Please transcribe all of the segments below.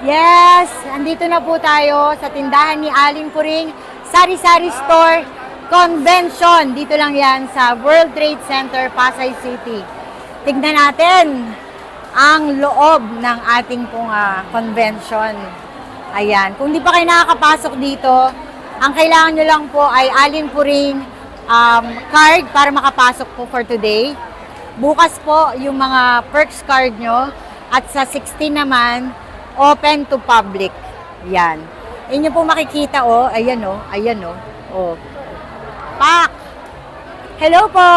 Yes, andito na po tayo sa tindahan ni Aling Puring Sari-Sari Store Convention. Dito lang yan sa World Trade Center, Pasay City. Tignan natin ang loob ng ating pong convention. Ayan, kung di pa kayo nakakapasok dito, ang kailangan nyo lang po ay Aling Puring card para makapasok po for today. Bukas po yung mga perks card nyo at sa 16 naman, open to public. Yan. Inyo po makikita, oh. Ayan, oh. Ayan, oh. Oh. Pak! Hello po!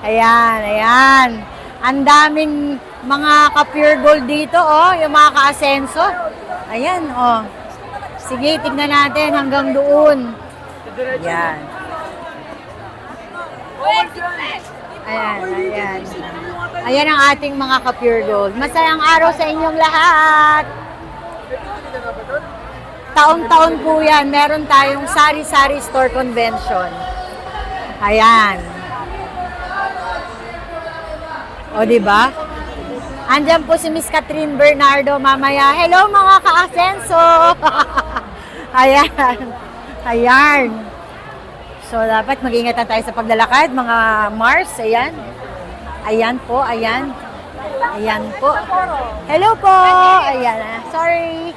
Ayan, ayan. Ang daming mga ka-pure gold dito, oh. Yung mga ka-asenso. Ayan, oh. Sige, tignan natin hanggang doon. Ayan. Ayan, ayan. Ayan ang ating mga ka-pure gold. Masayang araw sa inyong lahat. Taon-taon po yan, meron tayong Sari-Sari Store Convention. Ayan. O, diba? Andyan po si Miss Catherine Bernardo mamaya. Hello mga ka-asenso! Ayan. Ayan. So, dapat mag-ingat tayo sa paglalakad, mga Mars. Ayan. Ayan po, ayan. Ayan po. Hello po! Ayan, sorry.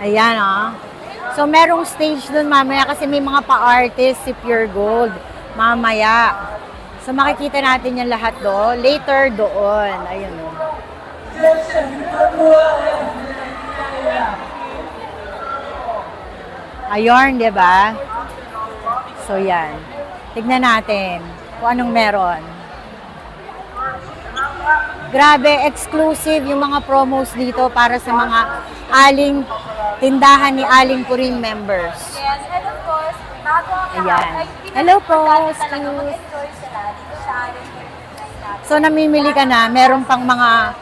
Ayan, oh. So, merong stage dun mamaya kasi may mga pa-artist si Pure Gold. Mamaya. So, makikita natin yung lahat doon. Later doon. Ayun, oh. Ayun, di ba? So, yan. Tignan natin kung anong meron. Grabe, exclusive yung mga promos dito para sa mga tindahan ni Aling Puring members. Yes, and of course, bago ang Ayan. Hello po, So, namimili ka na, meron pang mga,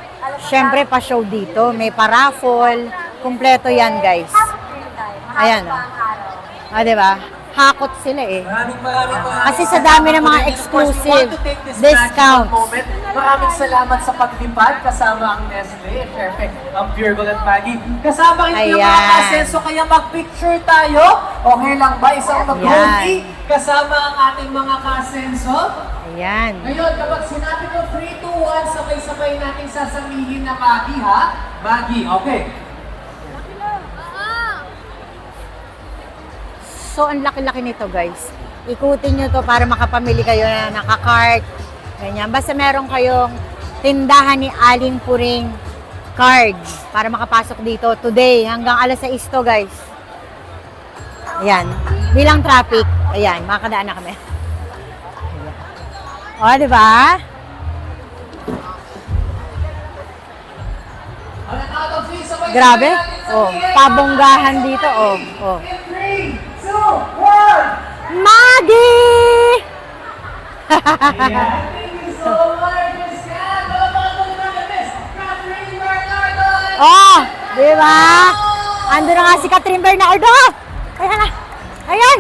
syempre, pa-show dito. May pa-raffle. Kumpleto yan, guys. Ayan, oh. Ah, diba? Hakot sila eh. Kasi sa dami ng mga exclusive discounts. Maraming salamat sa paglipad kasama ang Nestle, Perfect, ang Pure Gold at Maggie. Kasama rin yung mga kasenso, kaya mag-picture tayo. Okay lang ba? Isang mag-goldie kasama ang ating mga kasenso. Ayan. Ngayon, kapag sinabi ko 3, 2, 1, sabay-sabay natin sasamihin na Maggie, ha? Maggie, okay. So, ang laki-laki nito, guys. Ikutin nyo to para makapamili kayo na naka-cart. Ganyan. Basta meron kayong tindahan ni Aling Puring card para makapasok dito today. Hanggang alas 6 to, guys. Ayan. Bilang traffic. Ayan. Makakadaan na kami. O, di ba? Grabe. Oh, pabonggahan dito. Oh, oh. Maggie! Oh, di ba? Ando na nga si Catherine Bernardo. Ayan na. Ayan.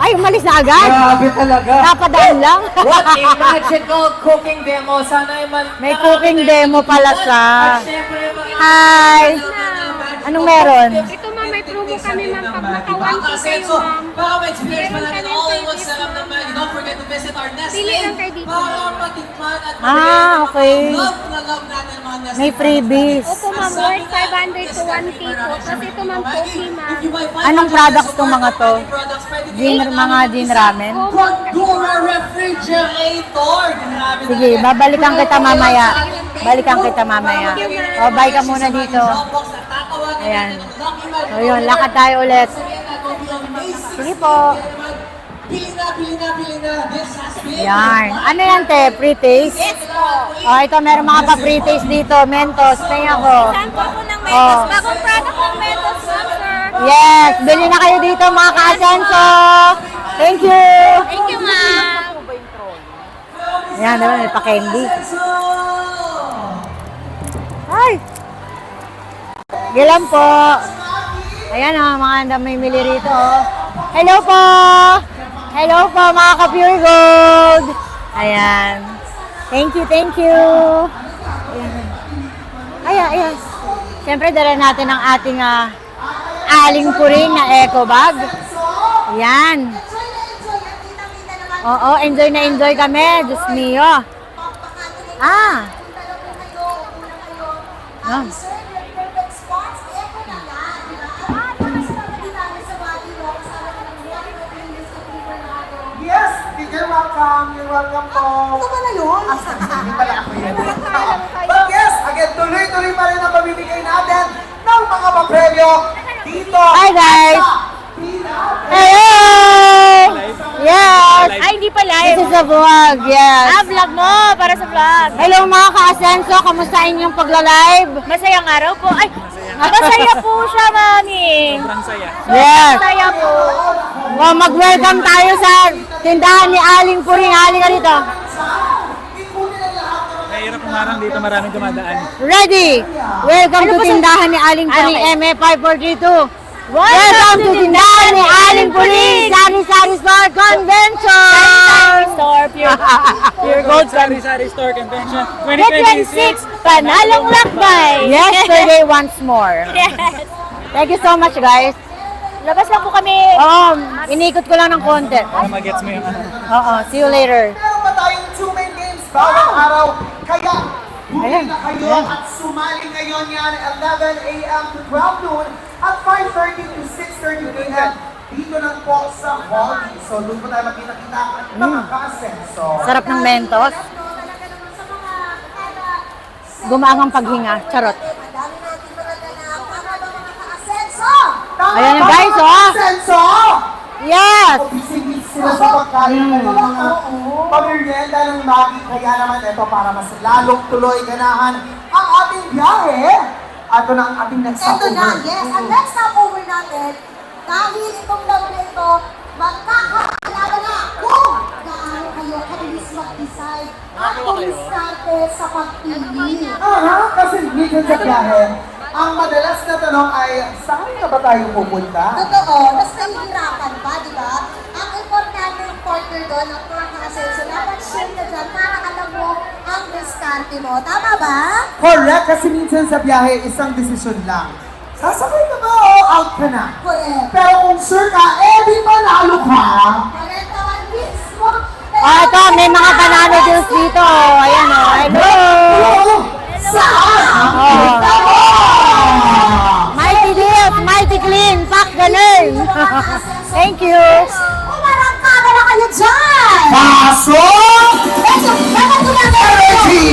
Ay, umalis na agad. Grabe talaga. Napadaan lang. What a magical cooking demo. Sana May cooking demo pala siya. At syempre, mga Hi. Anong meron? Ito ma'am, may promo kami ma'am. Pag naka-1 po kayo ma'am. Para ma-experience pa Meron natin kami all in free one gift, setup ng Maggie. Don't forget to visit our Nestle. Pili lang kayo dito. Para matikman at Okay. love na love natin mga Nestle. May freebies. Opo ma'am, worth 500 to 1K po. Tapos ito ma'am, coffee ma'am. Anong products tong mga to? Mga gin ramen? Pandora Refrigerator. Sige, babalikan kita mamaya. Balikan kita mamaya. O, bye ka muna dito. Ayan. O yun, lakad tayo ulit. Sige po. Yan. Ano yan, te? Pre-taste? O, ito, meron mga pa-pre-taste dito. Mentos. Tingnan ko. Sample po ng Mentos. Oh. Bagong product ng Mentos ma'am, sir. Yes! Bili na kayo dito, mga ka-asenso. Thank you! Thank you ma'am. Yan, naman, may pa-candy. Ay! Gilam po. Ayan o, mga namimili rito. Hello po! Hello po mga ka-Pure Gold. Ayan. Thank you, thank you. Ayan. Siyempre, dala natin ang ating aling puring na eco bag. Ayan. Oo, enjoy na enjoy kami. Diyos mio. Ah. Yes, you're welcome. You're welcome po. Ano ba na yun? Hindi pala ako yan. But yes, again, tuloy-tuloy pa rin ang pamimigay natin ng mga papremyo dito. Hi, guys. sa Pinas. Hello! Yes! Ay, hindi pa This live. is a vlog, yes. Vlog mo, para sa vlog. Hello mga ka-Asenso, kamusta inyong pagla-live? Masayang araw po. Ay, masaya po siya, mami. Yes. Masaya po. Well, mag-welcome tayo sa tindahan ni Aling Puring. Aling ka dito. Mahirap umarang dito, maraming dumadaan. Ready? Welcome to tindahan ni Aling Puring, MA5432. Welcome to tindahan ni Aling Puring, Sari-Sari Store Convention! Store, pure gold. Sari-Sari Store Convention Get 26, panalong lakbay. Yesterday once more. Yes. Thank you so much, guys. Labas lang po kami. Oo, inikot ko lang ng konti. Para mag-gets mo yung ano. Oo, see you later. Meron pa tayong 2 main games bawat araw. Kaya, bumili na kayo Ayan. at sumali ngayon yan 11 a.m. to 12 noon at 5:30 to 6:30 p.m. Dito lang po sa hall. So, doon po tayo makita-kita mga ka-Asenso. Sarap ng Mentos. Gumaang ang paghinga. Charot. Madami natin mga ganap. Tama ba mga ka-asenso? Tama Ayan na, ba, guys, mga oh. ka-Asenso? Yes! Bising sila sa pagkain ng mga pamerienda ng Maggie. Kaya naman ito para mas lalong tuloy ganahan ang ating biyahe. Ito na ang ating next Ito na, stopover. yes. Ang next stopover natin, dahil itong laro na ito, magkakaalala na kung gaano kayo kabilis mag-decide at kumistarte sa pagpili. Aha, kasi minsan sa biyahe, ang madalas na tanong ay, saan na ba tayo pupunta? Totoo, mas nahihirapan pa, di ba? Ang importante ng partner doon, ang mga ka-asenso, dapat share ka dyan para alam mo ang diskarte mo. Tama ba? Correct, kasi minsan sa biyahe, isang desisyon lang. Sasakay ka ba o out ka na? Correct. Pero kung sure ka, di manalo ka. Correct naman mismo. Ito, may mga banana juice dito. Ayan o. Hello! Saan? Oh. Ah! Mighty deals, mighty clean, pack ganun. Thank you. Umarangkada na kayo dyan! Pasok! Ito, dapat tumagal kayo! Energy!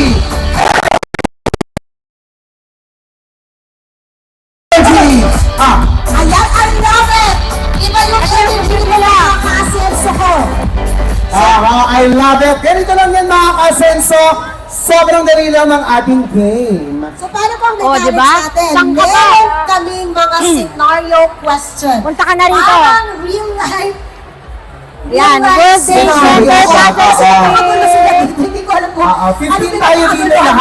Energy! Ah! Ayan, I love it! Iba yung energy nila, ka-asenso ko. I love it! Ganito lang yan mga ka-Asenso. Sobrang dali lang ng ating game. So, paano pang Oh, mechanics diba? natin? Saan ka pa? Meron kaming mga scenario question. Punta ka na rito. Parang real life. Yan, World Trade Scenario. Center. Oo. Magulo sila dito. Hindi ko alam kung 15 tayo dito lahat.